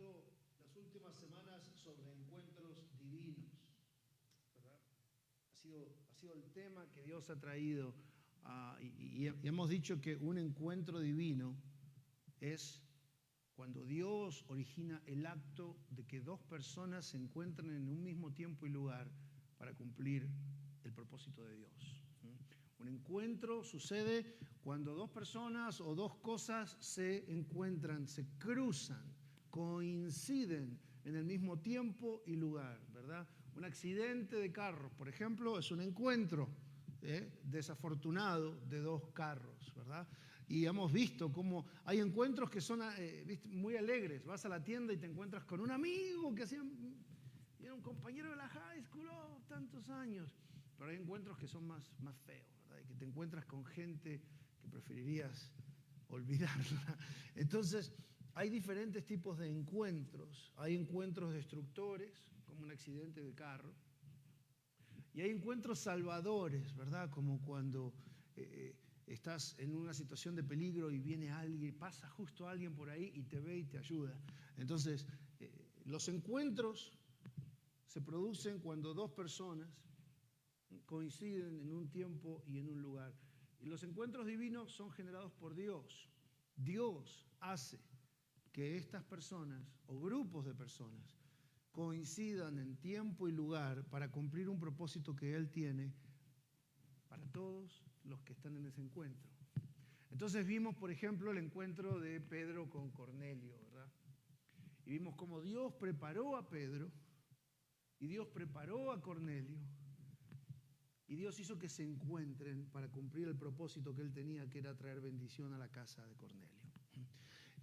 hablando las últimas semanas sobre encuentros divinos, ¿verdad? Ha sido el tema que Dios ha traído y hemos dicho que un encuentro divino es cuando Dios origina el acto de que dos personas se encuentran en un mismo tiempo y lugar para cumplir el propósito de Dios. Un encuentro sucede cuando dos personas o dos cosas se encuentran, se cruzan, coinciden en el mismo tiempo y lugar, ¿verdad? Un accidente de carros, por ejemplo, es un encuentro desafortunado de dos carros, ¿verdad? Y hemos visto cómo hay encuentros que son muy alegres. Vas a la tienda y te encuentras con un amigo que era un compañero de la high school, tantos años. Pero hay encuentros que son más feos, ¿verdad? Y que te encuentras con gente que preferirías olvidarla. Entonces, hay diferentes tipos de encuentros. Hay encuentros destructores, como un accidente de carro. Y hay encuentros salvadores, ¿verdad? Como cuando estás en una situación de peligro y viene alguien, pasa justo alguien por ahí y te ve y te ayuda. Entonces, los encuentros se producen cuando dos personas coinciden en un tiempo y en un lugar. Y los encuentros divinos son generados por Dios. Dios hace que estas personas o grupos de personas coincidan en tiempo y lugar para cumplir un propósito que Él tiene para todos los que están en ese encuentro. Entonces vimos, por ejemplo, el encuentro de Pedro con Cornelio, ¿verdad? Y vimos cómo Dios preparó a Pedro y Dios preparó a Cornelio y Dios hizo que se encuentren para cumplir el propósito que Él tenía, que era traer bendición a la casa de Cornelio.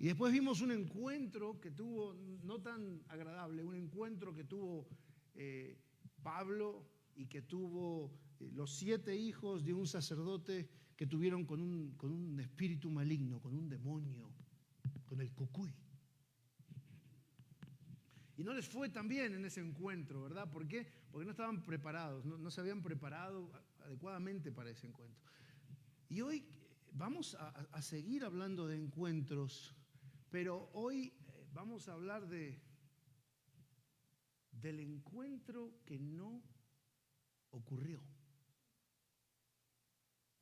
Y después vimos un encuentro que tuvo, no tan agradable, un encuentro que tuvo Pablo y que tuvo los 7 hijos de un sacerdote que tuvieron con un espíritu maligno, con un demonio, con el cucuy. Y no les fue tan bien en ese encuentro, ¿verdad? ¿Por qué? Porque no estaban preparados, no se habían preparado adecuadamente para ese encuentro. Y hoy vamos a seguir hablando de encuentros, pero hoy vamos a hablar del encuentro que no ocurrió.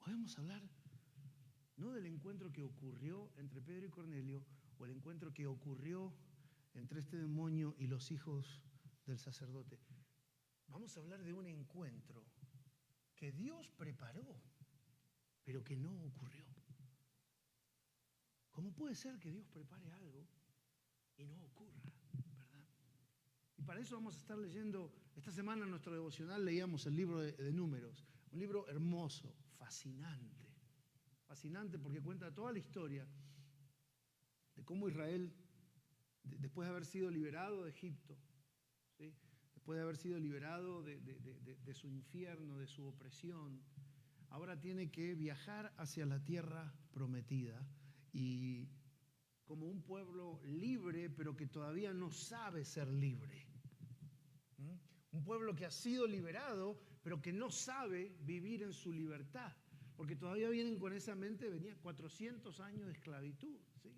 Hoy vamos a hablar no del encuentro que ocurrió entre Pedro y Cornelio o el encuentro que ocurrió entre este demonio y los hijos del sacerdote. Vamos a hablar de un encuentro que Dios preparó, pero que no ocurrió. ¿Cómo puede ser que Dios prepare algo y no ocurra, verdad? Y para eso vamos a estar leyendo, esta semana en nuestro devocional leíamos el libro de Números, un libro hermoso, fascinante porque cuenta toda la historia de cómo Israel, después de haber sido liberado de Egipto, ¿sí? Después de haber sido liberado de su infierno, de su opresión, ahora tiene que viajar hacia la tierra prometida y como un pueblo libre, pero que todavía no sabe ser libre. Un pueblo que ha sido liberado, pero que no sabe vivir en su libertad, porque todavía vienen con esa mente, venía 400 años de esclavitud, ¿sí?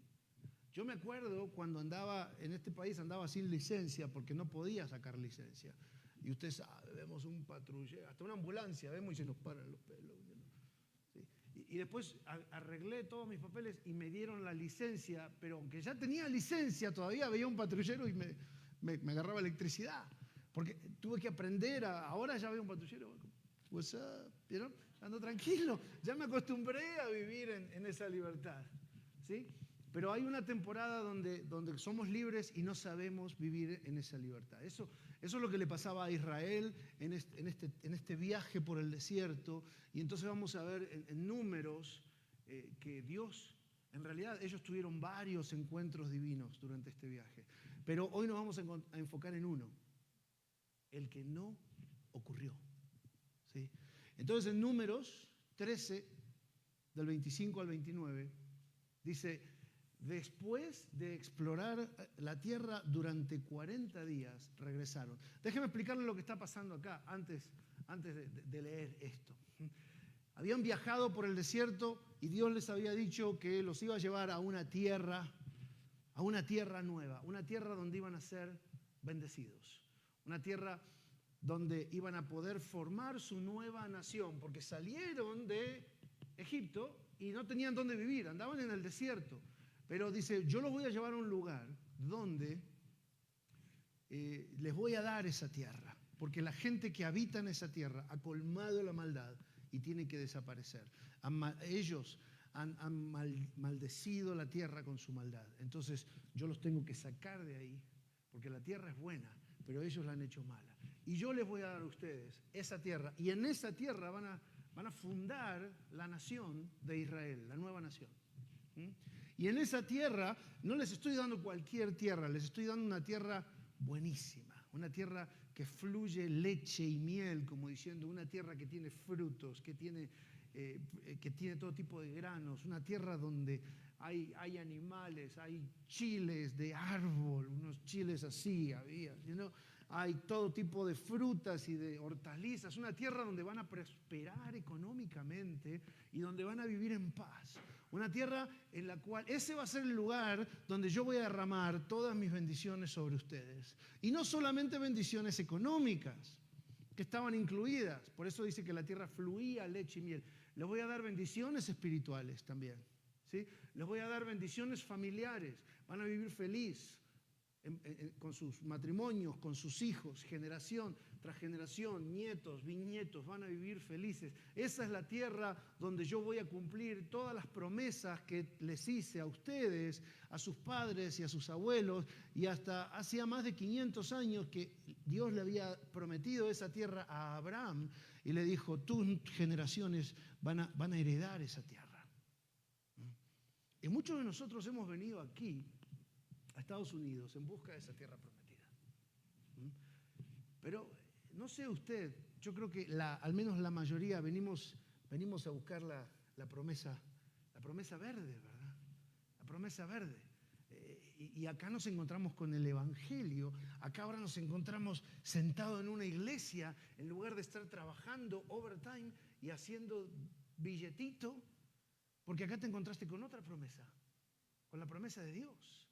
Yo me acuerdo cuando andaba en este país, andaba sin licencia porque no podía sacar licencia. Y usted sabe, vemos un patrullero, hasta una ambulancia, vemos y se nos paran los pelos. ¿Sí? Y después arreglé todos mis papeles y me dieron la licencia, pero aunque ya tenía licencia, todavía veía un patrullero y me agarraba electricidad. Porque tuve que aprender, ahora ya veo un patrullero, what's up, ¿vieron? Ando tranquilo, ya me acostumbré a vivir en esa libertad, ¿sí? Pero hay una temporada donde somos libres y no sabemos vivir en esa libertad. Eso es lo que le pasaba a Israel en este viaje por el desierto. Y entonces vamos a ver en Números que Dios, en realidad ellos tuvieron varios encuentros divinos durante este viaje. Pero hoy nos vamos a enfocar en uno, el que no ocurrió, ¿sí? Entonces en Números 13, del 25 al 29, dice: después de explorar la tierra durante 40 días, regresaron. Déjeme explicarle lo que está pasando acá antes de leer esto. Habían viajado por el desierto y Dios les había dicho que los iba a llevar a una tierra a una tierra nueva, una tierra donde iban a ser bendecidos, una tierra donde iban a poder formar su nueva nación, porque salieron de Egipto y no tenían dónde vivir, andaban en el desierto. Pero dice, yo los voy a llevar a un lugar donde les voy a dar esa tierra, porque la gente que habita en esa tierra ha colmado la maldad y tiene que desaparecer. Ellos han maldecido la tierra con su maldad. Entonces yo los tengo que sacar de ahí, porque la tierra es buena, pero ellos la han hecho mala. Y yo les voy a dar a ustedes esa tierra, y en esa tierra van a fundar la nación de Israel, la nueva nación. Y en esa tierra no les estoy dando cualquier tierra, les estoy dando una tierra buenísima, una tierra que fluye leche y miel, como diciendo, una tierra que tiene frutos, que tiene todo tipo de granos, una tierra donde hay animales, hay chiles de árbol, unos chiles así había, hay todo tipo de frutas y de hortalizas, una tierra donde van a prosperar económicamente y donde van a vivir en paz. Una tierra en la cual ese va a ser el lugar donde yo voy a derramar todas mis bendiciones sobre ustedes. Y no solamente bendiciones económicas, que estaban incluidas. Por eso dice que la tierra fluía leche y miel. Les voy a dar bendiciones espirituales también, ¿sí? Les voy a dar bendiciones familiares. Van a vivir feliz con sus matrimonios, con sus hijos, generación tras generación, nietos, bisnietos, van a vivir felices. Esa es la tierra donde yo voy a cumplir todas las promesas que les hice a ustedes, a sus padres y a sus abuelos, y hasta hacía más de 500 años que Dios le había prometido esa tierra a Abraham y le dijo, tus generaciones van a heredar esa tierra. Y muchos de nosotros hemos venido aquí a Estados Unidos en busca de esa tierra prometida. Pero no sé usted, yo creo que al menos la mayoría venimos a buscar la promesa verde, ¿verdad? La promesa verde. Y acá nos encontramos con el Evangelio, acá ahora nos encontramos sentados en una iglesia en lugar de estar trabajando overtime y haciendo billetito, porque acá te encontraste con otra promesa, con la promesa de Dios.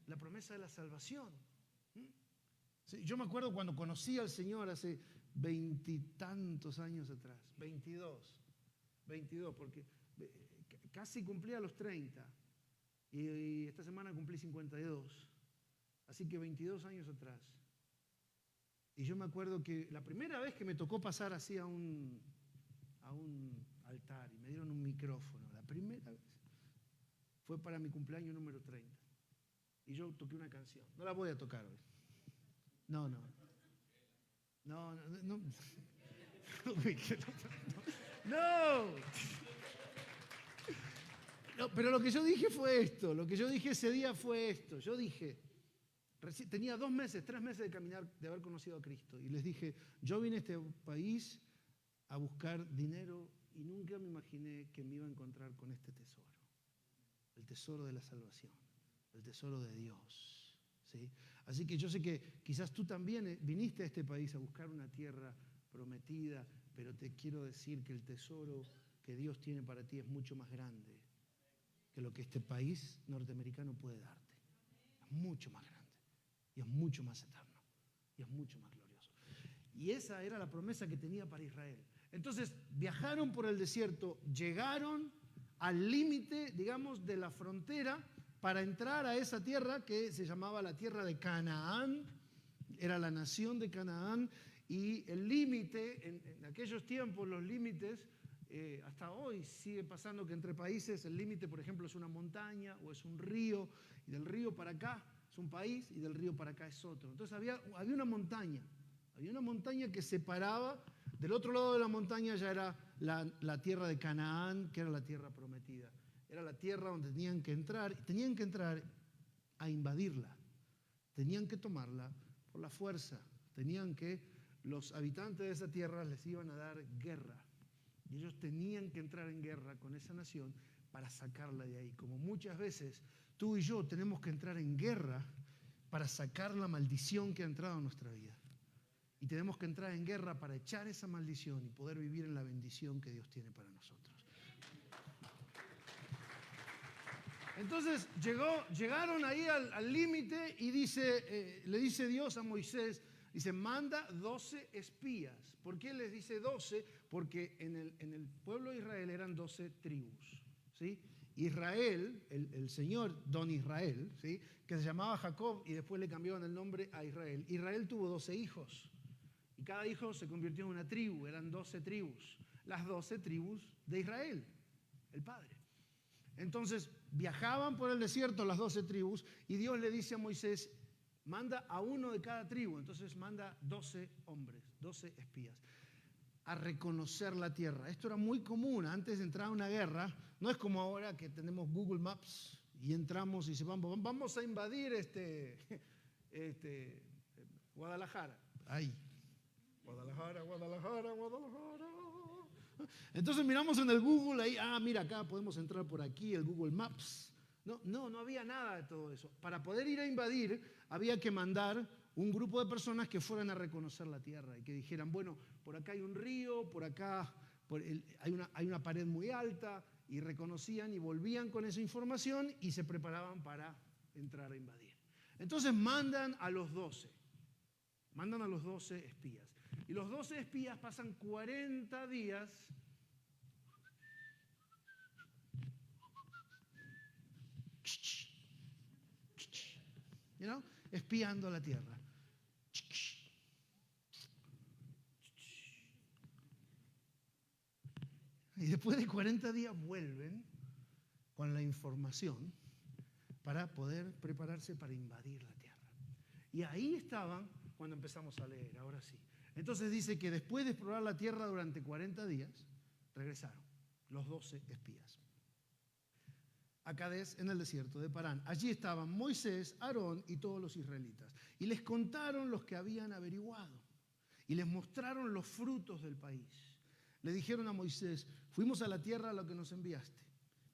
La promesa de la salvación. Sí, yo me acuerdo cuando conocí al Señor hace 20 y tantos años atrás, 22, porque casi cumplía los 30 y esta semana cumplí 52, así que 22 años atrás. Y yo me acuerdo que la primera vez que me tocó pasar así a un altar y me dieron un micrófono, la primera vez, fue para mi cumpleaños número 30. Y yo toqué una canción. No la voy a tocar hoy. No. No, pero lo que yo dije fue esto. Lo que yo dije ese día fue esto. Yo dije, tenía 2 meses, 3 meses de caminar, de haber conocido a Cristo. Y les dije, yo vine a este país a buscar dinero y nunca me imaginé que me iba a encontrar con este tesoro. El tesoro de la salvación. El tesoro de Dios, ¿sí? Así que yo sé que quizás tú también viniste a este país a buscar una tierra prometida, pero te quiero decir que el tesoro que Dios tiene para ti es mucho más grande que lo que este país norteamericano puede darte. Es mucho más grande, y es mucho más eterno, y es mucho más glorioso. Y esa era la promesa que tenía para Israel. Entonces viajaron por el desierto, llegaron al límite, digamos, de la frontera, para entrar a esa tierra que se llamaba la tierra de Canaán, era la nación de Canaán, y el límite, en aquellos tiempos los límites, hasta hoy sigue pasando que entre países el límite, por ejemplo, es una montaña o es un río, y del río para acá es un país y del río para acá es otro. Entonces había una montaña que separaba, del otro lado de la montaña ya era la tierra de Canaán, que era la tierra prometida. Era la tierra donde tenían que entrar a invadirla, tenían que tomarla por la fuerza, los habitantes de esa tierra les iban a dar guerra y ellos tenían que entrar en guerra con esa nación para sacarla de ahí. Como muchas veces tú y yo tenemos que entrar en guerra para sacar la maldición que ha entrado en nuestra vida. Y tenemos que entrar en guerra para echar esa maldición y poder vivir en la bendición que Dios tiene para nosotros. Entonces llegaron ahí al límite y le dice Dios a Moisés, dice, manda 12 espías. ¿Por qué les dice 12? Porque en el pueblo de Israel eran 12 tribus, ¿sí? Israel, el señor Don Israel, ¿sí? Que se llamaba Jacob y después le cambiaron el nombre a Israel. Israel tuvo 12 hijos y cada hijo se convirtió en una tribu, eran 12 tribus, las 12 tribus de Israel, el padre. Entonces viajaban por el desierto las 12 tribus y Dios le dice a Moisés, manda a uno de cada tribu. Entonces manda 12 hombres, 12 espías, a reconocer la tierra. Esto era muy común antes de entrar a una guerra. No es como ahora que tenemos Google Maps y entramos y dice, vamos a invadir Guadalajara. Ahí. Guadalajara. Entonces miramos en el Google ahí, mira, acá podemos entrar por aquí, el Google Maps. No había nada de todo eso. Para poder ir a invadir, había que mandar un grupo de personas que fueran a reconocer la tierra y que dijeran, bueno, por acá hay un río, por acá hay una pared muy alta, y reconocían y volvían con esa información y se preparaban para entrar a invadir. Entonces mandan a los 12 espías. Y los 12 espías pasan 40 días espiando la tierra. Y después de 40 días vuelven con la información para poder prepararse para invadir la tierra. Y ahí estaban cuando empezamos a leer, ahora sí. Entonces dice que después de explorar la tierra durante 40 días, regresaron los 12 espías a Cades, en el desierto de Parán. Allí estaban Moisés, Aarón y todos los israelitas. Y les contaron los que habían averiguado. Y les mostraron los frutos del país. Le dijeron a Moisés, fuimos a la tierra a la que nos enviaste.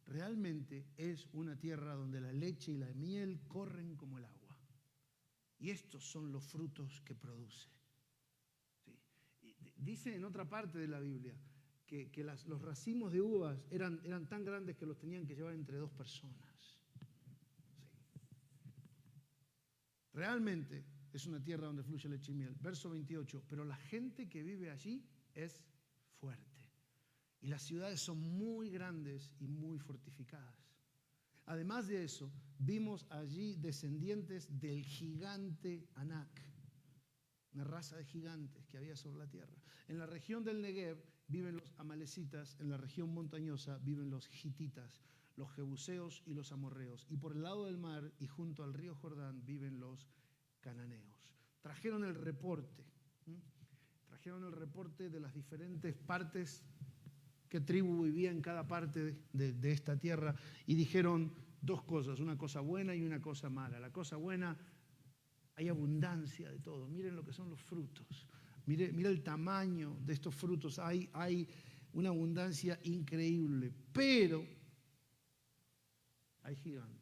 Realmente es una tierra donde la leche y la miel corren como el agua. Y estos son los frutos que produce. ¿Sí? Dice en otra parte de la Biblia que los racimos de uvas eran tan grandes que los tenían que llevar entre 2 personas. ¿Sí? Realmente es una tierra donde fluye leche y miel. Verso 28, pero la gente que vive allí es fuerte. Y las ciudades son muy grandes y muy fortificadas. Además de eso, vimos allí descendientes del gigante Anak, una raza de gigantes que había sobre la tierra. En la región del Negev viven los amalecitas, en la región montañosa viven los hititas, los jebuseos y los amorreos. Y por el lado del mar y junto al río Jordán viven los cananeos. Trajeron el reporte de las diferentes partes, qué tribu vivía en cada parte de esta tierra, y dijeron 2 cosas, una cosa buena y una cosa mala. La cosa buena, hay abundancia de todo. Miren lo que son los frutos. Mire el tamaño de estos frutos. Hay una abundancia increíble, pero hay gigantes.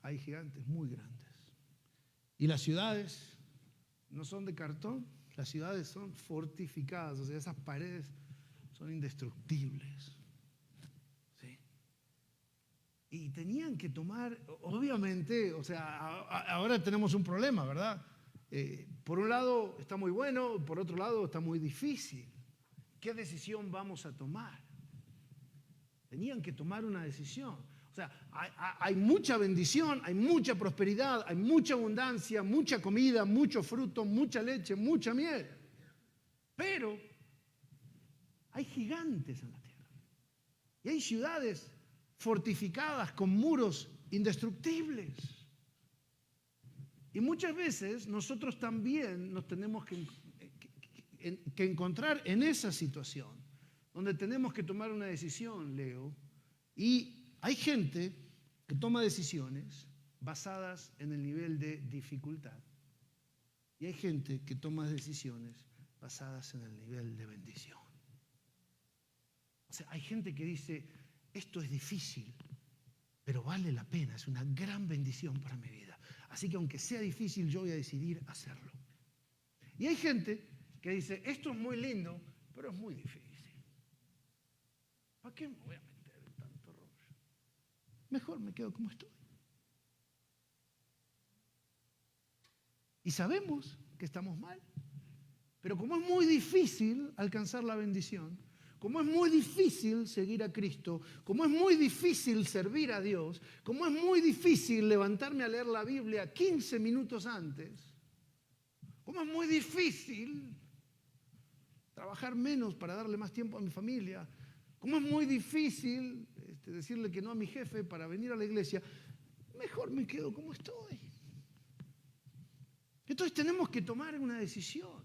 Hay gigantes muy grandes. Y las ciudades no son de cartón, las ciudades son fortificadas, o sea, esas paredes son indestructibles. ¿Sí? Y tenían que tomar, obviamente, o sea, ahora tenemos un problema, ¿verdad? Por un lado está muy bueno, por otro lado está muy difícil. ¿Qué decisión vamos a tomar? Tenían que tomar una decisión. O sea, hay mucha bendición, hay mucha prosperidad, hay mucha abundancia, mucha comida, mucho fruto, mucha leche, mucha miel. Pero hay gigantes en la tierra. Y hay ciudades fortificadas con muros indestructibles. Y muchas veces nosotros también nos tenemos que encontrar en esa situación, donde tenemos que tomar una decisión, Leo, y hay gente que toma decisiones basadas en el nivel de dificultad. Y hay gente que toma decisiones basadas en el nivel de bendición. O sea, hay gente que dice, esto es difícil, pero vale la pena, es una gran bendición para mi vida. Así que aunque sea difícil, yo voy a decidir hacerlo. Y hay gente que dice, esto es muy lindo, pero es muy difícil. ¿Para qué me voy a meter? mejor me quedo como estoy. Y sabemos que estamos mal. Pero como es muy difícil alcanzar la bendición, como es muy difícil seguir a Cristo, como es muy difícil servir a Dios, como es muy difícil levantarme a leer la Biblia 15 minutos antes, como es muy difícil trabajar menos para darle más tiempo a mi familia, como es muy difícil decirle que no a mi jefe para venir a la iglesia, mejor me quedo como estoy. Entonces tenemos que tomar una decisión.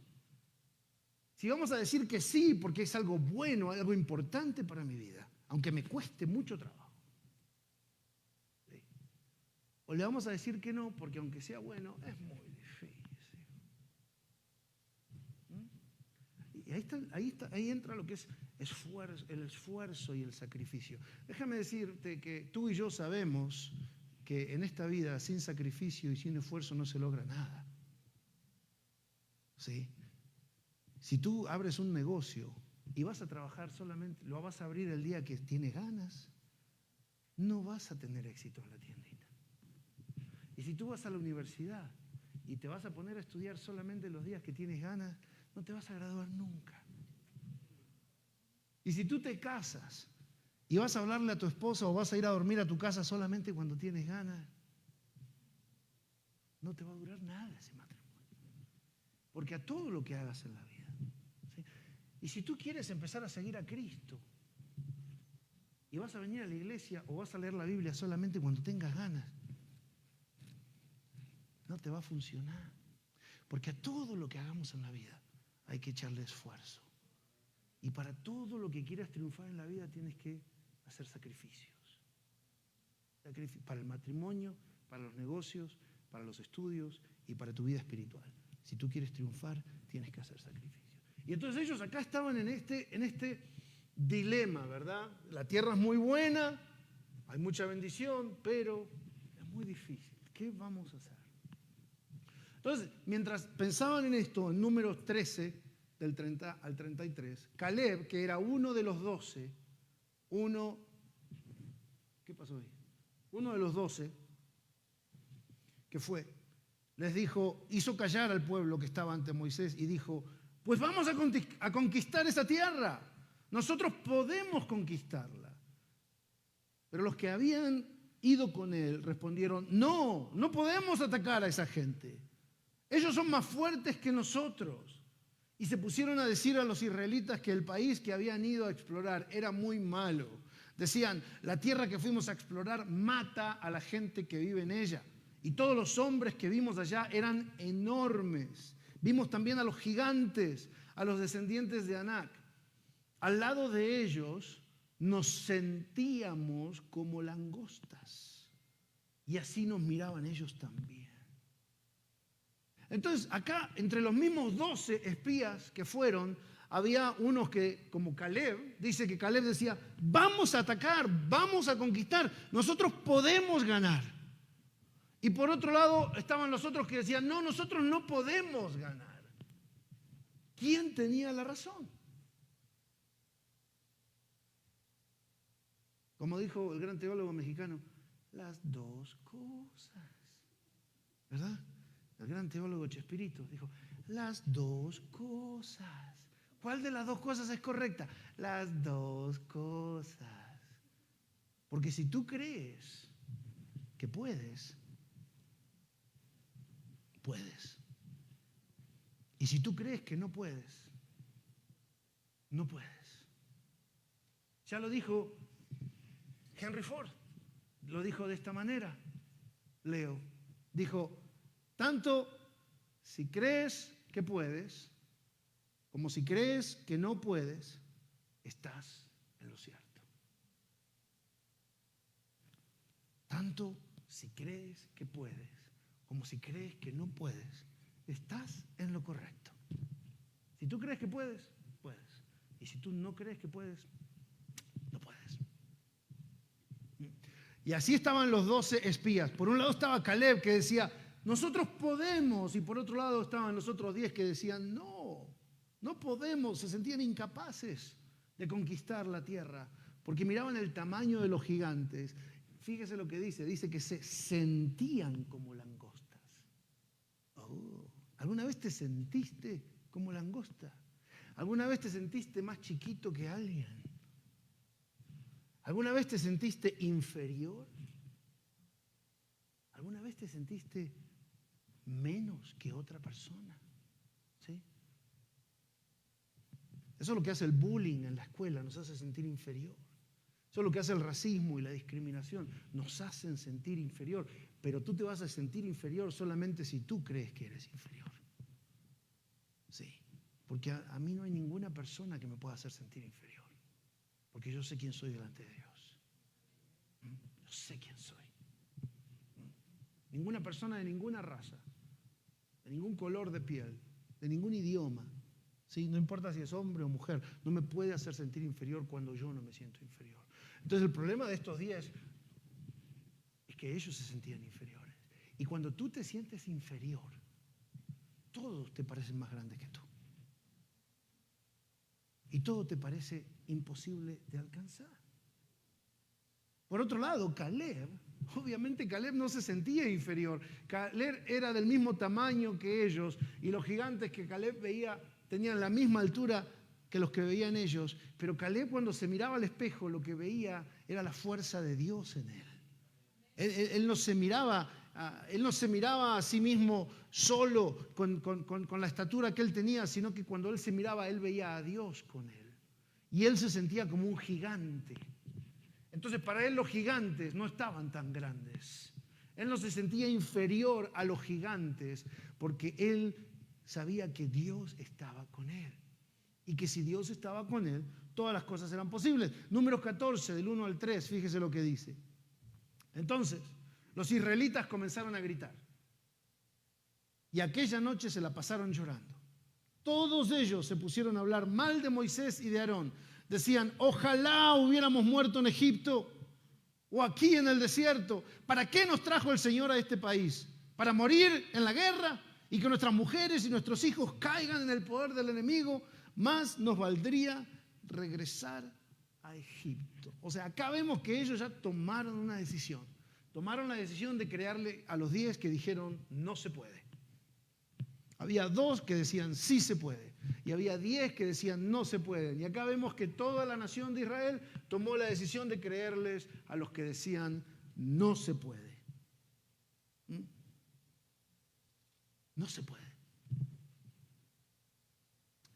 Si vamos a decir que sí porque es algo bueno, algo importante para mi vida, aunque me cueste mucho trabajo. ¿Sí? O le vamos a decir que no porque aunque sea bueno, es muy difícil. Y ahí entra lo que es el esfuerzo y el sacrificio. Déjame decirte que tú y yo sabemos que en esta vida sin sacrificio y sin esfuerzo no se logra nada. ¿Sí? Si tú abres un negocio y vas a trabajar solamente, lo vas a abrir el día que tienes ganas, no vas a tener éxito en la tiendita. Y si tú vas a la universidad y te vas a poner a estudiar solamente los días que tienes ganas, no te vas a graduar nunca. Y si tú te casas y vas a hablarle a tu esposa o vas a ir a dormir a tu casa solamente cuando tienes ganas, no te va a durar nada ese matrimonio. Porque a todo lo que hagas en la vida. ¿Sí? Y si tú quieres empezar a seguir a Cristo y vas a venir a la iglesia o vas a leer la Biblia solamente cuando tengas ganas, no te va a funcionar. Porque a todo lo que hagamos en la vida hay que echarle esfuerzo. Y para todo lo que quieras triunfar en la vida tienes que hacer sacrificios. Para el matrimonio, para los negocios, para los estudios y para tu vida espiritual. Si tú quieres triunfar, tienes que hacer sacrificios. Y entonces ellos acá estaban en este dilema, ¿verdad? La tierra es muy buena, hay mucha bendición, pero es muy difícil. ¿Qué vamos a hacer? Entonces, mientras pensaban en esto, en Números 13, del 30 al 33, Caleb, que era uno de los 12, ¿qué pasó ahí? Uno de los 12, que fue, les dijo, hizo callar al pueblo que estaba ante Moisés y dijo, pues vamos a conquistar esa tierra. Nosotros podemos conquistarla. Pero los que habían ido con él respondieron, no podemos atacar a esa gente. Ellos son más fuertes que nosotros. Y se pusieron a decir a los israelitas que el país que habían ido a explorar era muy malo. Decían, la tierra que fuimos a explorar mata a la gente que vive en ella. Y todos los hombres que vimos allá eran enormes. Vimos también a los gigantes, a los descendientes de Anac. Al lado de ellos nos sentíamos como langostas. Y así nos miraban ellos también. Entonces, acá, entre los mismos 12 espías que fueron, había unos que, como Caleb, dice que Caleb decía, vamos a atacar, vamos a conquistar, nosotros podemos ganar. Y por otro lado estaban los otros que decían, no, nosotros no podemos ganar. ¿Quién tenía la razón? Como dijo el gran teólogo mexicano, las dos cosas, ¿verdad? El gran teólogo Chespirito dijo, las dos cosas. ¿Cuál de las dos cosas es correcta? Las dos cosas. Porque si tú crees que puedes, puedes. Y si tú crees que no puedes, no puedes. Ya lo dijo Henry Ford, lo dijo de esta manera, Leo, dijo, tanto si crees que puedes, como si crees que no puedes, estás en lo cierto. Tanto si crees que puedes, como si crees que no puedes, estás en lo correcto. Si tú crees que puedes, puedes. Y si tú no crees que puedes, no puedes. Y así estaban los 12 espías. Por un lado estaba Caleb que decía, nosotros podemos, y por otro lado estaban los otros 10 que decían, no podemos, se sentían incapaces de conquistar la tierra, porque miraban el tamaño de los gigantes. fíjese lo que dice que se sentían como langostas. Oh, ¿alguna vez te sentiste como langosta? ¿Alguna vez te sentiste más chiquito que alguien? ¿Alguna vez te sentiste inferior? ¿Alguna vez te sentiste menos que otra persona? ¿Sí? Eso es lo que hace el bullying en la escuela, nos hace sentir inferior. Eso es lo que hace el racismo y la discriminación, nos hacen sentir inferior. Pero tú te vas a sentir inferior solamente si tú crees que eres inferior. Sí, porque a mí no hay ninguna persona que me pueda hacer sentir inferior. Porque yo sé quién soy delante de Dios. Yo sé quién soy. Ninguna persona de ninguna raza, de ningún color de piel, de ningún idioma, ¿sí? No importa si es hombre o mujer, no me puede hacer sentir inferior cuando yo no me siento inferior. Entonces el problema de estos días es que ellos se sentían inferiores. Y cuando tú te sientes inferior, todos te parecen más grandes que tú. Y todo te parece imposible de alcanzar. Por otro lado, Caleb, obviamente Caleb no se sentía inferior. Caleb era del mismo tamaño que ellos y los gigantes que Caleb veía tenían la misma altura que los que veían ellos. Pero Caleb, cuando se miraba al espejo, lo que veía era la fuerza de Dios en él. Él no se miraba a sí mismo solo con la estatura que él tenía, sino que cuando él se miraba, él veía a Dios con él. Y él se sentía como un gigante. Entonces para él los gigantes no estaban tan grandes. Él no se sentía inferior a los gigantes porque él sabía que Dios estaba con él. Y que si Dios estaba con él, todas las cosas eran posibles. Números 14, del 1 al 3, fíjese lo que dice. Entonces, los israelitas comenzaron a gritar. Y aquella noche se la pasaron llorando. Todos ellos se pusieron a hablar mal de Moisés y de Aarón. Decían, ojalá hubiéramos muerto en Egipto o aquí en el desierto. ¿Para qué nos trajo el Señor a este país? ¿Para morir en la guerra y que nuestras mujeres y nuestros hijos caigan en el poder del enemigo? Más nos valdría regresar a Egipto. O sea, acá vemos que ellos ya tomaron una decisión. Tomaron la decisión de crearle a los 10 que dijeron no se puede. Había 2 que decían sí se puede. Y había 10 que decían no se puede. Y acá vemos que toda la nación de Israel tomó la decisión de creerles a los que decían no se puede. No se puede.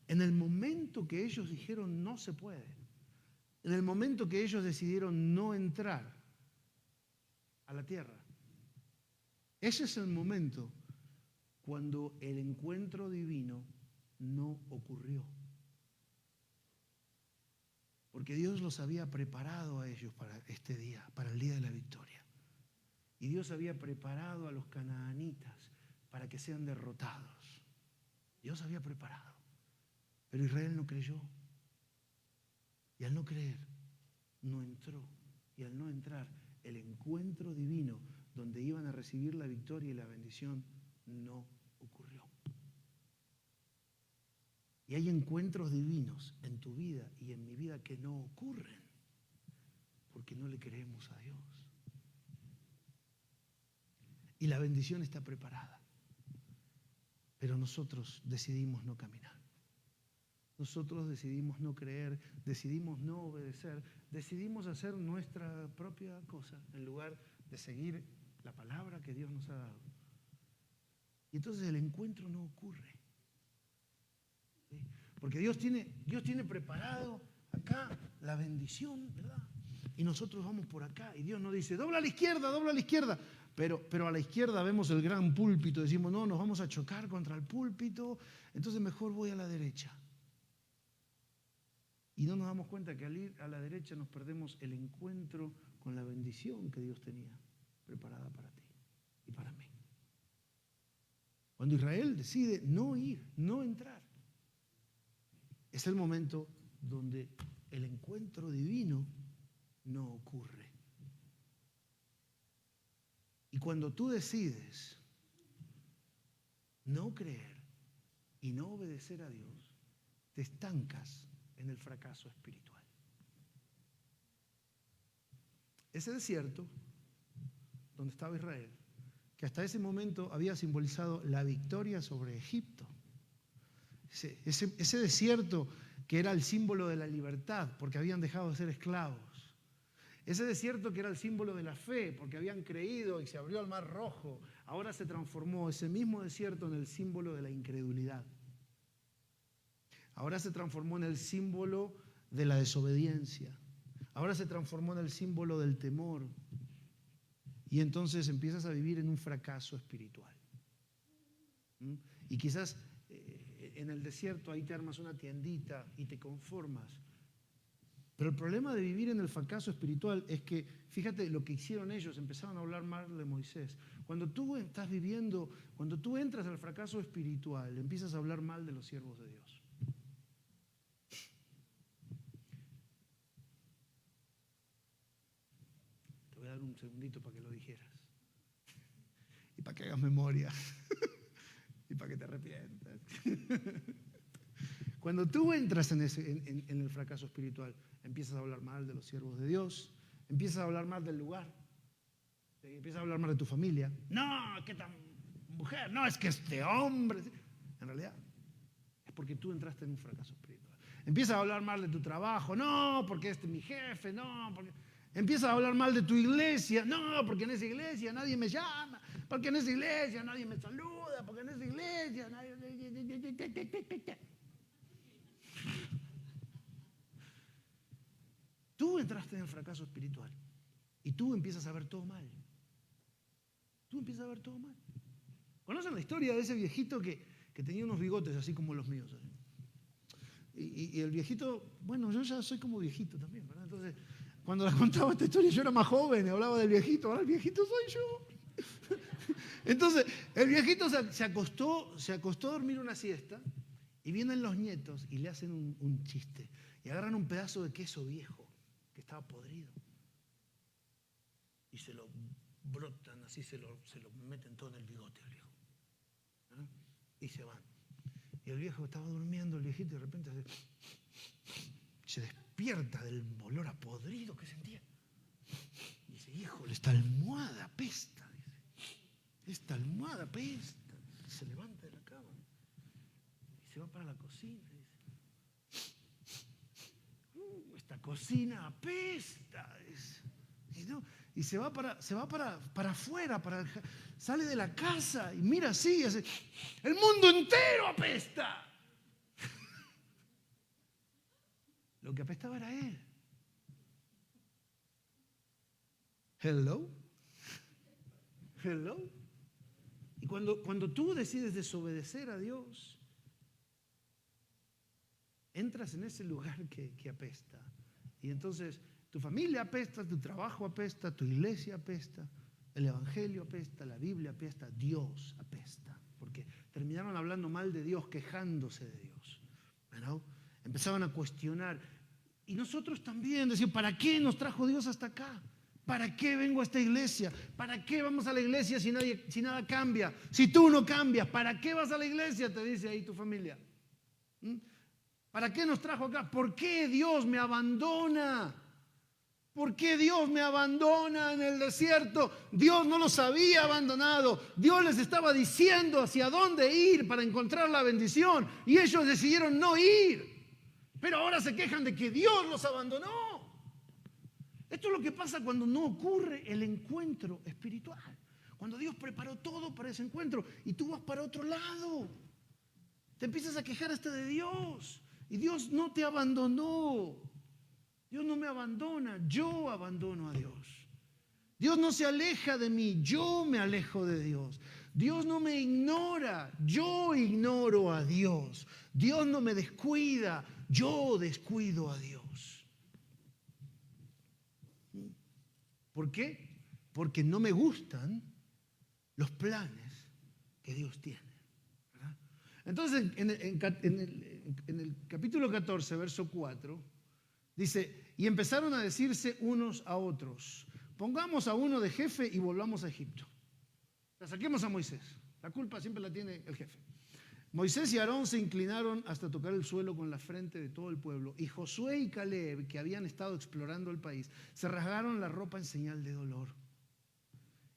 En el momento que ellos dijeron no se puede, en el momento que ellos decidieron no entrar a la tierra, ese es el momento cuando el encuentro divino no ocurrió. Porque Dios los había preparado a ellos para este día, para el día de la victoria. Y Dios había preparado a los canaanitas para que sean derrotados. Dios había preparado. Pero Israel no creyó. Y al no creer, no entró. Y al no entrar, el encuentro divino donde iban a recibir la victoria y la bendición no ocurrió. Y hay encuentros divinos en tu vida y en mi vida que no ocurren porque no le creemos a Dios. Y la bendición está preparada, pero nosotros decidimos no caminar. Nosotros decidimos no creer, decidimos no obedecer, decidimos hacer nuestra propia cosa en lugar de seguir la palabra que Dios nos ha dado. Y entonces el encuentro no ocurre. ¿Sí? Porque Dios tiene preparado acá la bendición, ¿verdad? Y nosotros vamos por acá y Dios nos dice, dobla a la izquierda, dobla a la izquierda. Pero a la izquierda vemos el gran púlpito, decimos, no, nos vamos a chocar contra el púlpito, entonces mejor voy a la derecha. Y no nos damos cuenta que al ir a la derecha nos perdemos el encuentro con la bendición que Dios tenía preparada para ti y para mí. Cuando Israel decide no ir, no entrar, es el momento donde el encuentro divino no ocurre. Y cuando tú decides no creer y no obedecer a Dios, te estancas en el fracaso espiritual. Ese desierto donde estaba Israel, que hasta ese momento había simbolizado la victoria sobre Egipto. Ese desierto que era el símbolo de la libertad, porque habían dejado de ser esclavos. Ese desierto que era el símbolo de la fe, porque habían creído y se abrió el mar rojo, ahora se transformó ese mismo desierto en el símbolo de la incredulidad. Ahora se transformó en el símbolo de la desobediencia. Ahora se transformó en el símbolo del temor. Y entonces empiezas a vivir en un fracaso espiritual. Y quizás en el desierto ahí te armas una tiendita y te conformas. Pero el problema de vivir en el fracaso espiritual es que, fíjate lo que hicieron ellos, empezaron a hablar mal de Moisés. Cuando tú estás viviendo, cuando tú entras al fracaso espiritual, empiezas a hablar mal de los siervos de Dios. Te voy a dar un segundito para que lo dijeras. Y para que hagas memoria. Y para que te arrepientas. Cuando tú entras en el fracaso espiritual, empiezas a hablar mal de los siervos de Dios, empiezas a hablar mal del lugar, empiezas a hablar mal de tu familia. No, ¿qué tan mujer? No, es que este hombre. En realidad, es porque tú entraste en un fracaso espiritual. Empiezas a hablar mal de tu trabajo. No, porque este es mi jefe. No, porque. Empiezas a hablar mal de tu iglesia. No, porque en esa iglesia nadie me llama. Porque en esa iglesia nadie me saluda. Porque en esa iglesia nadie. Tú entraste en el fracaso espiritual y tú empiezas a ver todo mal. Tú empiezas a ver todo mal. ¿Conocen la historia de ese viejito que tenía unos bigotes así como los míos? Y el viejito, bueno, yo ya soy como viejito también, ¿verdad? Entonces, cuando la contaba esta historia, yo era más joven y hablaba del viejito. Ahora el viejito soy yo. Entonces, el viejito se acostó a dormir una siesta y vienen los nietos y le hacen un chiste y agarran un pedazo de queso viejo que estaba podrido y se lo brotan así, se lo meten todo en el bigote al viejo, ¿verdad? Y se van. Y el viejo estaba durmiendo, el viejito, y de repente se despierta del olor a podrido que sentía. Y dice, híjole, esta almohada apesta. Dice, esta almohada apesta. Se levanta de la cama y se va para la cocina. Dice, esta cocina apesta. Y se va para afuera, sale de la casa y mira así, hace, el mundo entero apesta. Lo que apestaba era él. Hello. Y cuando tú decides desobedecer a Dios, entras en ese lugar que apesta. Y entonces tu familia apesta, tu trabajo apesta, tu iglesia apesta, el evangelio apesta, la Biblia apesta, Dios apesta. Porque terminaron hablando mal de Dios, quejándose de Dios, ¿verdad? Empezaban a cuestionar. Y nosotros también decíamos, ¿para qué nos trajo Dios hasta acá? ¿Para qué vengo a esta iglesia? ¿Para qué vamos a la iglesia si nada cambia? Si tú no cambias, ¿para qué vas a la iglesia? Te dice ahí tu familia. ¿Para qué nos trajo acá? ¿Por qué Dios me abandona? ¿Por qué Dios me abandona en el desierto? Dios no los había abandonado. Dios les estaba diciendo hacia dónde ir para encontrar la bendición. Y ellos decidieron no ir. Pero ahora se quejan de que Dios los abandonó. Esto es lo que pasa cuando no ocurre el encuentro espiritual. Cuando Dios preparó todo para ese encuentro y tú vas para otro lado. Te empiezas a quejar hasta de Dios. Y Dios no te abandonó. Dios no me abandona, yo abandono a Dios. Dios no se aleja de mí, yo me alejo de Dios. Dios no me ignora, yo ignoro a Dios. Dios no me descuida, yo descuido a Dios. ¿Por qué? Porque no me gustan los planes que Dios tiene, ¿verdad? Entonces, en el capítulo 14, verso 4, dice, y empezaron a decirse unos a otros, pongamos a uno de jefe y volvamos a Egipto. La saquemos a Moisés. La culpa siempre la tiene el jefe. Moisés y Aarón se inclinaron hasta tocar el suelo con la frente de todo el pueblo. Y Josué y Caleb, que habían estado explorando el país, se rasgaron la ropa en señal de dolor.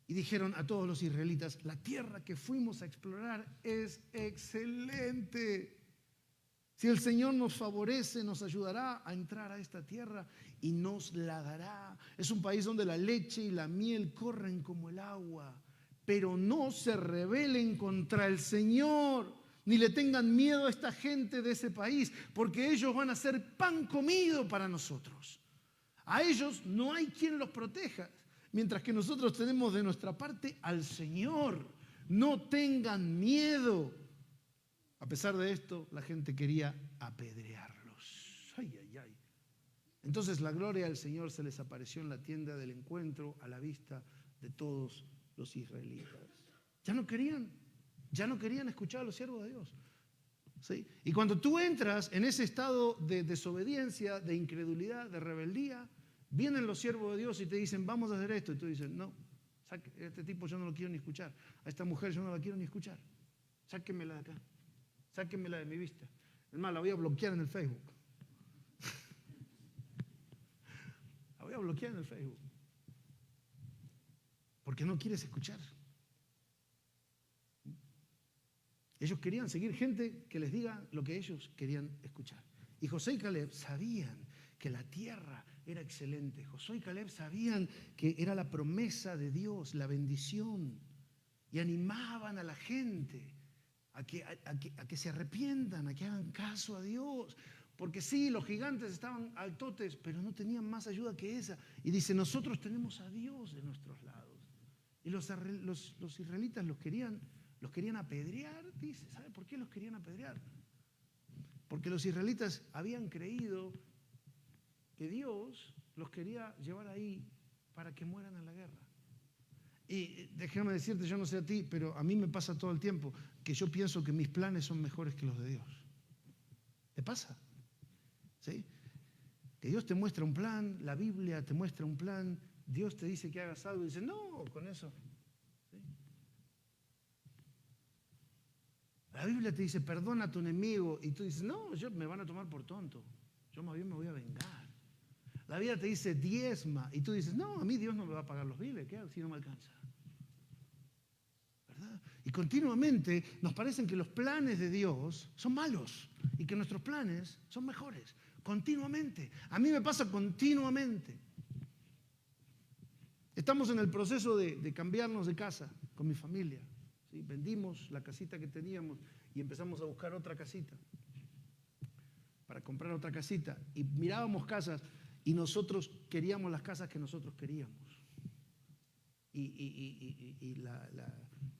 Y dijeron a todos los israelitas: la tierra que fuimos a explorar es excelente. Si el Señor nos favorece, nos ayudará a entrar a esta tierra y nos la dará. Es un país donde la leche y la miel corren como el agua. Pero no se rebelen contra el Señor, ni le tengan miedo a esta gente de ese país, porque ellos van a ser pan comido para nosotros. A ellos no hay quien los proteja, mientras que nosotros tenemos de nuestra parte al Señor. No tengan miedo. A pesar de esto, la gente quería apedrearlos. Ay, ay, ay. Entonces la gloria del Señor se les apareció en la tienda del encuentro a la vista de todos los israelitas. Ya no querían escuchar a los siervos de Dios. ¿Sí? Y cuando tú entras en ese estado de desobediencia, de incredulidad, de rebeldía, vienen los siervos de Dios y te dicen: vamos a hacer esto. Y tú dices: no, a este tipo yo no lo quiero ni escuchar. A esta mujer yo no la quiero ni escuchar. Sáquenmela de acá. Sáquenmela de mi vista. Es más, la voy a bloquear en el Facebook. La voy a bloquear en el Facebook. Porque no quieres escuchar. Ellos querían seguir gente que les diga lo que ellos querían escuchar. Y Josué y Caleb sabían que la tierra era excelente. Josué y Caleb sabían que era la promesa de Dios, la bendición. Y animaban a la gente a que se arrepientan, a que hagan caso a Dios. Porque sí, los gigantes estaban altotes, pero no tenían más ayuda que esa. Y dice: nosotros tenemos a Dios de nuestros lados. Y los israelitas los querían apedrear, dice. ¿Sabe por qué los querían apedrear? Porque los israelitas habían creído que Dios los quería llevar ahí para que mueran en la guerra. Y déjame decirte, yo no sé a ti, pero a mí me pasa todo el tiempo que yo pienso que mis planes son mejores que los de Dios. ¿Te pasa? ¿Sí? Que Dios te muestra un plan, la Biblia te muestra un plan, Dios te dice que hagas algo y dices: no, con eso. ¿Sí? La Biblia te dice: perdona a tu enemigo, y tú dices: no, me van a tomar por tonto, yo más bien me voy a vengar. La Biblia te dice: diezma, y tú dices: no, a mí Dios no me va a pagar los biles, ¿qué hago si no me alcanza? ¿Verdad? Y continuamente nos parecen que los planes de Dios son malos y que nuestros planes son mejores. Continuamente. A mí me pasa continuamente. Estamos en el proceso de cambiarnos de casa con mi familia. ¿Sí? Vendimos la casita que teníamos y empezamos a buscar otra casita para comprar otra casita. Y mirábamos casas y nosotros queríamos las casas que nosotros queríamos. Y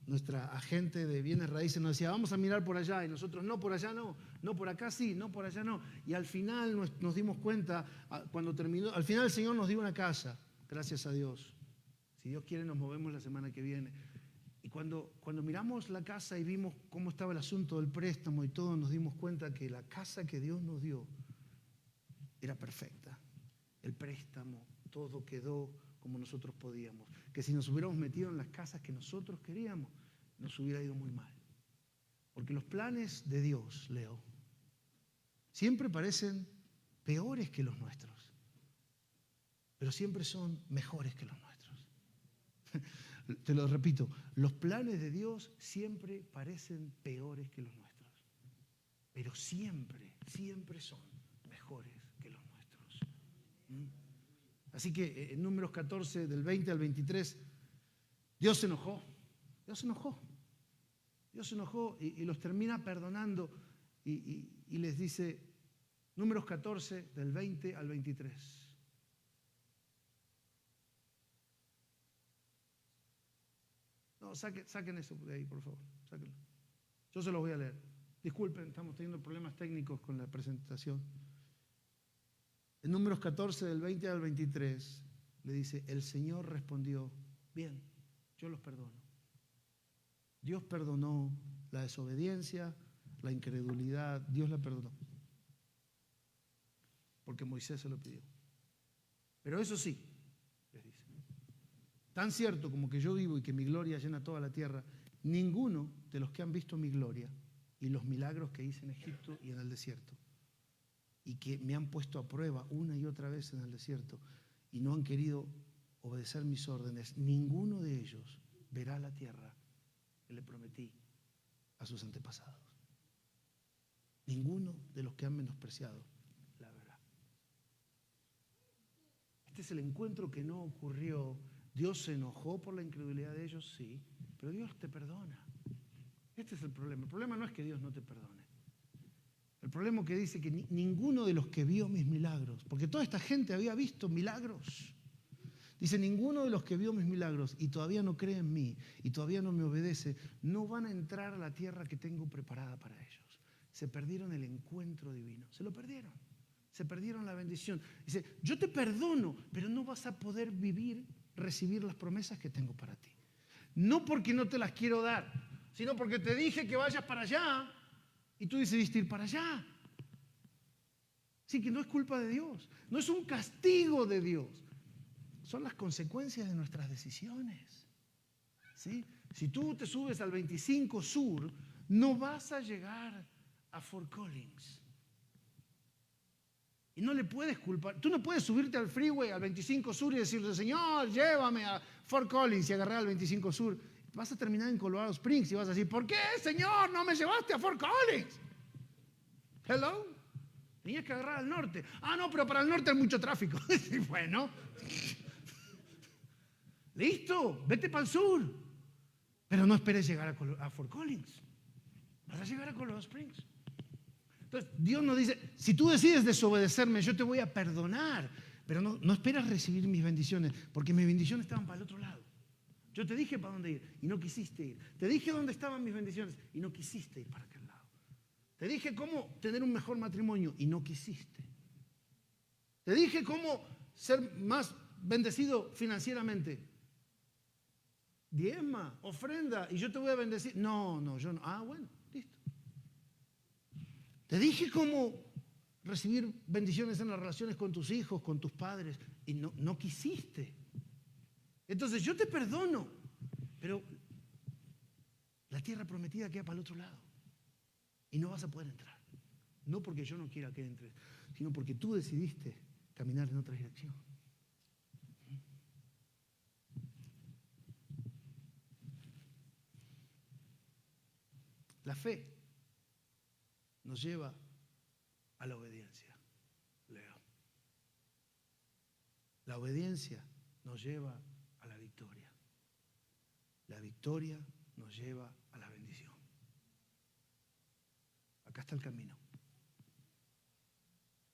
nuestra agente de bienes raíces nos decía: vamos a mirar por allá. Y nosotros: no, por allá no, no, por acá sí, no, por allá no. Y al final nos dimos cuenta, cuando terminó, al final el Señor nos dio una casa, gracias a Dios. Si Dios quiere, nos movemos la semana que viene. Y cuando miramos la casa y vimos cómo estaba el asunto del préstamo y todo, nos dimos cuenta que la casa que Dios nos dio era perfecta. El préstamo, todo quedó como nosotros podíamos. Que si nos hubiéramos metido en las casas que nosotros queríamos, nos hubiera ido muy mal. Porque los planes de Dios, Leo, siempre parecen peores que los nuestros, pero siempre son mejores que los nuestros. Te lo repito, los planes de Dios siempre parecen peores que los nuestros, pero siempre son mejores que los nuestros. Así que en Números 14, del 20 al 23, Dios se enojó y los termina perdonando y les dice, Números 14, del 20 al 23. No, saquen eso de ahí, por favor. Sáquenlo. Yo se los voy a leer. Disculpen, estamos teniendo problemas técnicos con la presentación. En Números 14, del 20 al 23, le dice, el Señor respondió, bien, yo los perdono. Dios perdonó la desobediencia, la incredulidad, Dios la perdonó. Porque Moisés se lo pidió. Pero eso sí, les dice, tan cierto como que yo vivo y que mi gloria llena toda la tierra, ninguno de los que han visto mi gloria y los milagros que hice en Egipto y en el desierto, y que me han puesto a prueba una y otra vez en el desierto, y no han querido obedecer mis órdenes, ninguno de ellos verá la tierra que le prometí a sus antepasados. Ninguno de los que han menospreciado la verá. Este es el encuentro que no ocurrió. Dios se enojó por la incredulidad de ellos, sí, pero Dios te perdona. Este es el problema. El problema no es que Dios no te perdone. El problema es que dice que ninguno de los que vio mis milagros, porque toda esta gente había visto milagros. Dice, ninguno de los que vio mis milagros y todavía no cree en mí y todavía no me obedece, no van a entrar a la tierra que tengo preparada para ellos. Se perdieron el encuentro divino. Se lo perdieron. Se perdieron la bendición. Dice, yo te perdono, pero no vas a poder recibir las promesas que tengo para ti. No porque no te las quiero dar, sino porque te dije que vayas para allá y tú decidiste ir para allá. Así que no es culpa de Dios, no es un castigo de Dios. Son las consecuencias de nuestras decisiones. ¿Sí? Si tú te subes al 25 Sur, no vas a llegar a Fort Collins. Y no le puedes culpar. Tú no puedes subirte al freeway, al 25 Sur y decirle, Señor, llévame a Fort Collins y agarrar al 25 Sur. Vas a terminar en Colorado Springs y vas a decir, ¿por qué, Señor, no me llevaste a Fort Collins? Hello. Tenías que agarrar al norte. Ah, no, pero para el norte hay mucho tráfico. Bueno. Listo, vete para el sur. Pero no esperes llegar a Fort Collins. Vas a llegar a Colorado Springs. Entonces, Dios nos dice, si tú decides desobedecerme, yo te voy a perdonar. Pero no esperas recibir mis bendiciones, porque mis bendiciones estaban para el otro lado. Yo te dije para dónde ir y no quisiste ir. Te dije dónde estaban mis bendiciones y no quisiste ir para aquel lado. Te dije cómo tener un mejor matrimonio y no quisiste. Te dije cómo ser más bendecido financieramente. Diezma, ofrenda, y yo te voy a bendecir. No, yo no. Ah, bueno, listo. Te dije cómo recibir bendiciones en las relaciones con tus hijos, con tus padres, y no quisiste. Entonces yo te perdono, pero la tierra prometida queda para el otro lado y no vas a poder entrar. No porque yo no quiera que entres, sino porque tú decidiste caminar en otra dirección. La fe nos lleva a la obediencia. Leo. La obediencia nos lleva a la victoria. La victoria nos lleva a la bendición. Acá está el camino.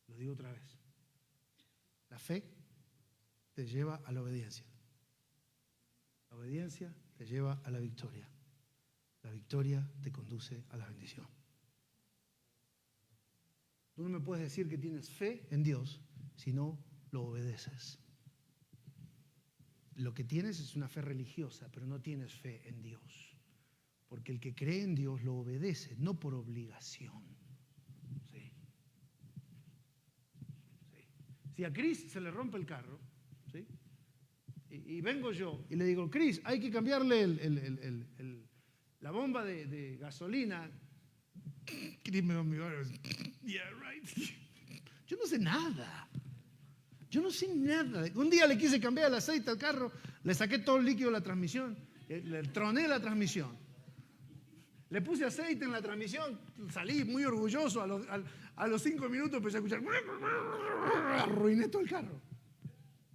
Lo digo otra vez. La fe te lleva a la obediencia. La obediencia te lleva a la victoria. La victoria te conduce a la bendición. Tú no me puedes decir que tienes fe en Dios si no lo obedeces. Lo que tienes es una fe religiosa, pero no tienes fe en Dios. Porque el que cree en Dios lo obedece, no por obligación. ¿Sí? ¿Sí? Si a Chris se le rompe el carro, ¿sí? y vengo yo y le digo, Chris, hay que cambiarle la bomba de gasolina. Chris me va a mirar, yeah, right. Yo no sé nada. Yo no sé nada. Un día le quise cambiar el aceite al carro, le saqué todo el líquido de la transmisión, le troné la transmisión. Le puse aceite en la transmisión, salí muy orgulloso. A los 5 minutos empecé a escuchar, arruiné todo el carro.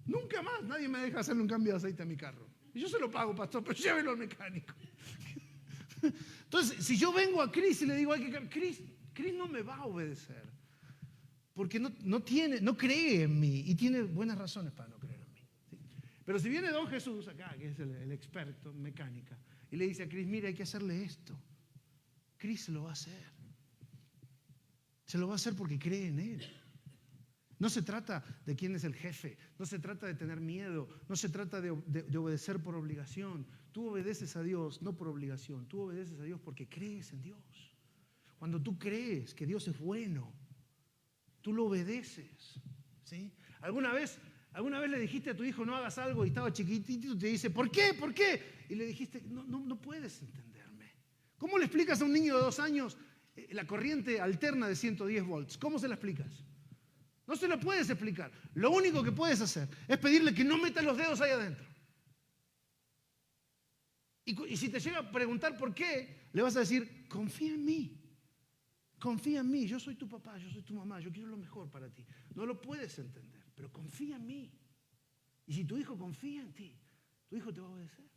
Nunca más nadie me deja hacerle un cambio de aceite a mi carro. Y yo se lo pago, pastor, pero llévelo al mecánico. Entonces, si yo vengo a Chris y le digo, Chris no me va a obedecer. Porque no cree en mí y tiene buenas razones para no creer en mí. ¿Sí? Pero si viene don Jesús acá, que es el experto en mecánica, y le dice a Chris, mira, hay que hacerle esto. Chris se lo va a hacer. Se lo va a hacer porque cree en él. No se trata de quién es el jefe, no se trata de tener miedo, no se trata de obedecer por obligación. Tú obedeces a Dios no por obligación, tú obedeces a Dios porque crees en Dios. Cuando tú crees que Dios es bueno, tú lo obedeces. ¿Sí? ¿Alguna vez le dijiste a tu hijo no hagas algo y estaba chiquitito y te dice, ¿por qué? ¿Por qué? Y le dijiste, no puedes entenderme. ¿Cómo le explicas a un niño de 2 años la corriente alterna de 110 volts? ¿Cómo se la explicas? No se lo puedes explicar. Lo único que puedes hacer es pedirle que no meta los dedos ahí adentro. Y si te llega a preguntar por qué, le vas a decir, confía en mí. Confía en mí. Yo soy tu papá, yo soy tu mamá, yo quiero lo mejor para ti. No lo puedes entender, pero confía en mí. Y si tu hijo confía en ti, tu hijo te va a obedecer.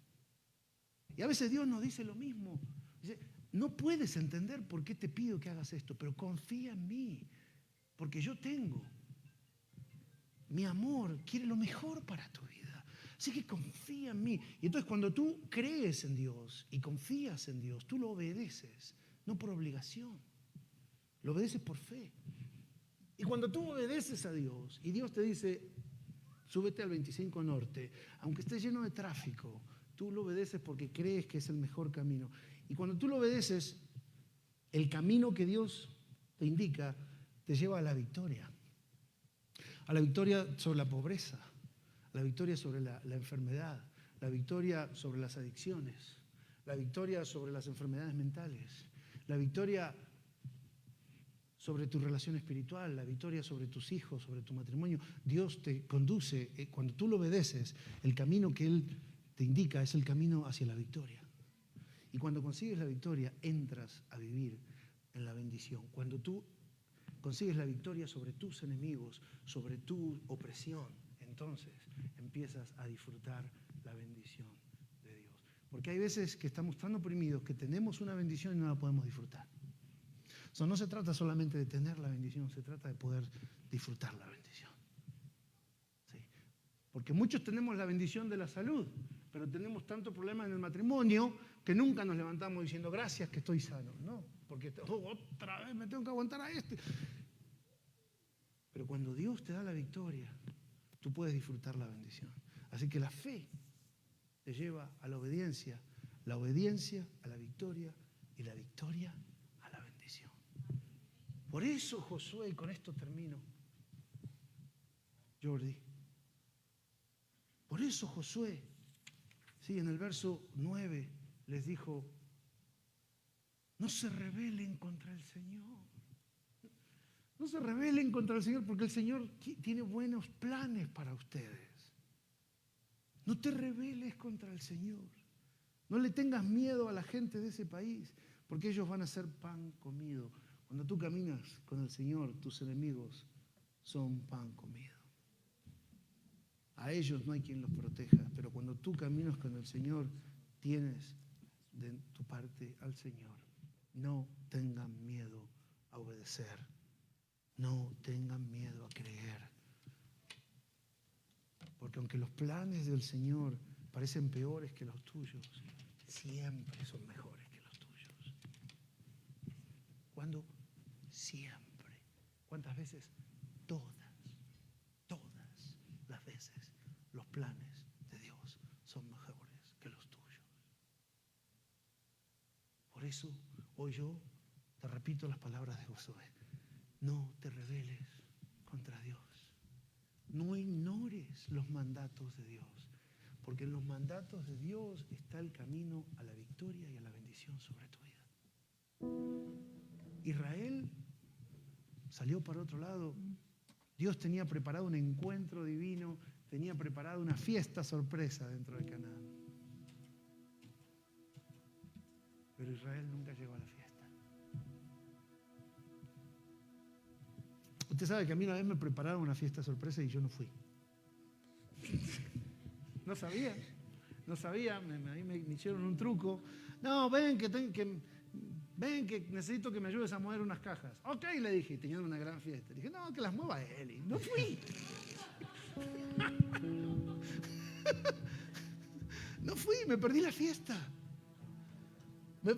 Y a veces Dios nos dice lo mismo. Dice, no puedes entender por qué te pido que hagas esto, pero confía en mí, porque yo tengo. Mi amor quiere lo mejor para tu vida. Así que confía en mí. Y entonces cuando tú crees en Dios y confías en Dios, tú lo obedeces, no por obligación. Lo obedeces por fe. Y cuando tú obedeces a Dios y Dios te dice, súbete al 25 Norte, aunque esté lleno de tráfico, tú lo obedeces porque crees que es el mejor camino. Y cuando tú lo obedeces, el camino que Dios te indica te lleva a la victoria. A la victoria sobre la pobreza, a la victoria sobre la enfermedad, la victoria sobre las adicciones, la victoria sobre las enfermedades mentales, la victoria sobre tu relación espiritual, la victoria sobre tus hijos, sobre tu matrimonio. Dios te conduce, cuando tú lo obedeces, el camino que Él te indica es el camino hacia la victoria. Y cuando consigues la victoria, entras a vivir en la bendición. Cuando tú consigues la victoria sobre tus enemigos, sobre tu opresión, entonces empiezas a disfrutar la bendición de Dios. Porque hay veces que estamos tan oprimidos que tenemos una bendición y no la podemos disfrutar. No se trata solamente de tener la bendición, se trata de poder disfrutar la bendición. ¿Sí? Porque muchos tenemos la bendición de la salud, pero tenemos tantos problemas en el matrimonio que nunca nos levantamos diciendo gracias que estoy sano. No, porque otra vez me tengo que aguantar a este. Pero cuando Dios te da la victoria, tú puedes disfrutar la bendición. Así que la fe te lleva a la obediencia a la victoria y la victoria a la bendición. Por eso Josué, y con esto termino, Jordi, por eso Josué, sí, en el verso 9 les dijo, no se rebelen contra el Señor. No se rebelen contra el Señor porque el Señor tiene buenos planes para ustedes. No te rebeles contra el Señor. No le tengas miedo a la gente de ese país porque ellos van a ser pan comido. Cuando tú caminas con el Señor, tus enemigos son pan comido. A ellos no hay quien los proteja, pero cuando tú caminas con el Señor, tienes de tu parte al Señor. No tengan miedo a obedecer. No tengan miedo a creer. Porque aunque los planes del Señor parecen peores que los tuyos, siempre son mejores que los tuyos. ¿Cuándo? Siempre. ¿Cuántas veces? Todas las veces los planes de Dios son mejores que los tuyos. Por eso, hoy yo te repito las palabras de Josué. No te rebeles contra Dios. No ignores los mandatos de Dios, porque en los mandatos de Dios está el camino a la victoria y a la bendición sobre tu vida. Israel salió para otro lado. Dios tenía preparado un encuentro divino, tenía preparada una fiesta sorpresa dentro de Canaán. Pero Israel nunca llegó a la fiesta. Usted sabe que a mí una vez me prepararon una fiesta sorpresa y yo no fui. No sabía, me hicieron un truco. No, ven que necesito que me ayudes a mover unas cajas. Ok, le dije, tenían una gran fiesta. Le dije, no, que las mueva él. Y no fui. No fui, me perdí la fiesta. No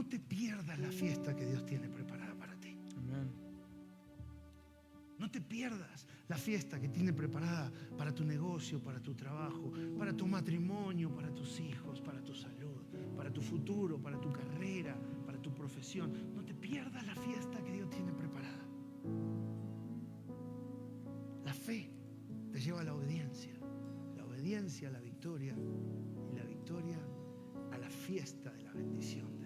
te pierdas la fiesta que Dios tiene preparada para ti. Amén. No te pierdas la fiesta que tiene preparada para tu negocio, para tu trabajo, para tu matrimonio, para tus hijos, para tu salud, para tu futuro, para tu carrera, para tu profesión. No te pierdas la fiesta que Dios tiene preparada. La fe te lleva a la obediencia a la victoria y la victoria a la fiesta de la bendición.